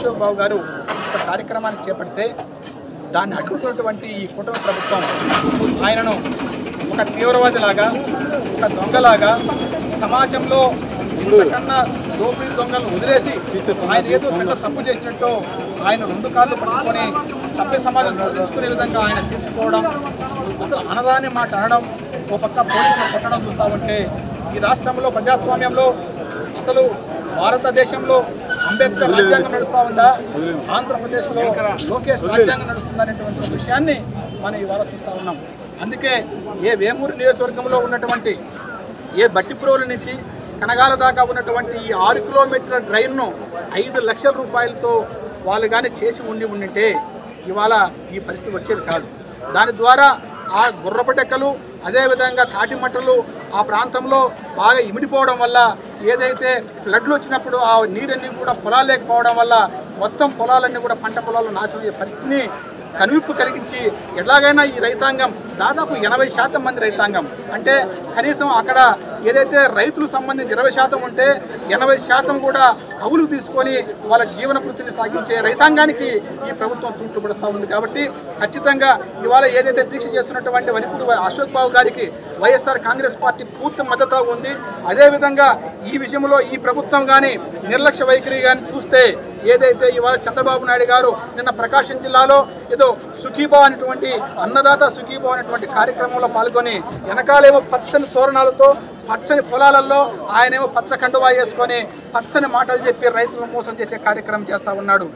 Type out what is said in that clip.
అశోక్ బాబు గారు ఒక కార్యక్రమాన్ని చేపడితే దాన్ని అడ్డుకున్నటువంటి ఈ కుటుంబ ప్రభుత్వం ఆయనను ఒక తీవ్రవాదిలాగా, ఒక దొంగలాగా, సమాజంలో ఇంతకన్నా దోపిడీ దొంగలను వదిలేసి ఆయన ఏదో పెద్ద తప్పు చేసినట్టు ఆయన రెండు కాళ్ళు పట్టుకొని సభ్య సమాజం ప్రదర్శించుకునే విధంగా ఆయన తీసుకుపోవడం, అసలు అనరాని మాట అనడం, ఓ పక్క పోలీసులు కొట్టడం చూస్తూ ఉంటే ఈ రాష్ట్రంలో ప్రజాస్వామ్యంలో అసలు భారతదేశంలో అంబేద్కర్ రాజ్యాంగం నడుస్తూ ఉందా, ఆంధ్రప్రదేశ్లో లోకేష్ రాజ్యాంగం నడుస్తుందనేటువంటి విషయాన్ని మనం ఇవాళ చూస్తూ ఉన్నాం. అందుకే ఏ వేమూరు నియోజకవర్గంలో ఉన్నటువంటి ఏ బట్టిప్రోలు నుంచి కనగాల దాకా ఉన్నటువంటి ఈ 6 కిలోమీటర్ల డ్రైన్ను 5 లక్షల రూపాయలతో వాళ్ళు కానీ చేసి ఉండింటే ఇవాళ ఈ పరిస్థితి వచ్చేది కాదు. దాని ద్వారా ఆ గుర్రపటెక్కలు అదేవిధంగా తాటిమట్టలు ఆ ప్రాంతంలో బాగా ఇమిడిపోవడం వల్ల ఏదైతే ఫ్లడ్లు వచ్చినప్పుడు ఆ నీరన్నీ కూడా పొలాలు లేకపోవడం వల్ల మొత్తం పొలాలన్నీ కూడా పంట పొలాలు నాశనం అయ్యే పరిస్థితిని కనువిప్పు కలిగించి ఎలాగైనా ఈ రైతాంగం దాదాపు 80% మంది రైతాంగం అంటే కనీసం అక్కడ ఏదైతే రైతులకు సంబంధించి 20% ఉంటే 80% కూడా కవులు తీసుకొని వాళ్ళ జీవన వృత్తిని సాగించే రైతాంగానికి ఈ ప్రభుత్వం తూట్టుపడుతూ ఉంది. కాబట్టి ఖచ్చితంగా ఇవాళ ఏదైతే దీక్ష చేస్తున్నటువంటి వనిపూడి అశోక్ బాబు గారికి వైఎస్ఆర్ కాంగ్రెస్ పార్టీ పూర్తి మద్దతు ఉంది. అదేవిధంగా ఈ విషయంలో ఈ ప్రభుత్వం కానీ నిర్లక్ష్య వైఖరి కానీ చూస్తే ఏదైతే ఇవాళ చంద్రబాబు నాయుడు గారు నిన్న ప్రకాశం జిల్లాలో ఏదో సుఖీభావ్ అనేటువంటి అన్నదాత సుఖీభావ్ అనేటువంటి కార్యక్రమంలో పాల్గొని వెనకాలేమో పచ్చని తోరణాలతో పచ్చని పొలాలలో ఆయనేమో పచ్చ కండువా వేసుకొని పచ్చని మాటలు చెప్పి రైతులను మోసం చేసే కార్యక్రమం చేస్తూ ఉన్నాడు.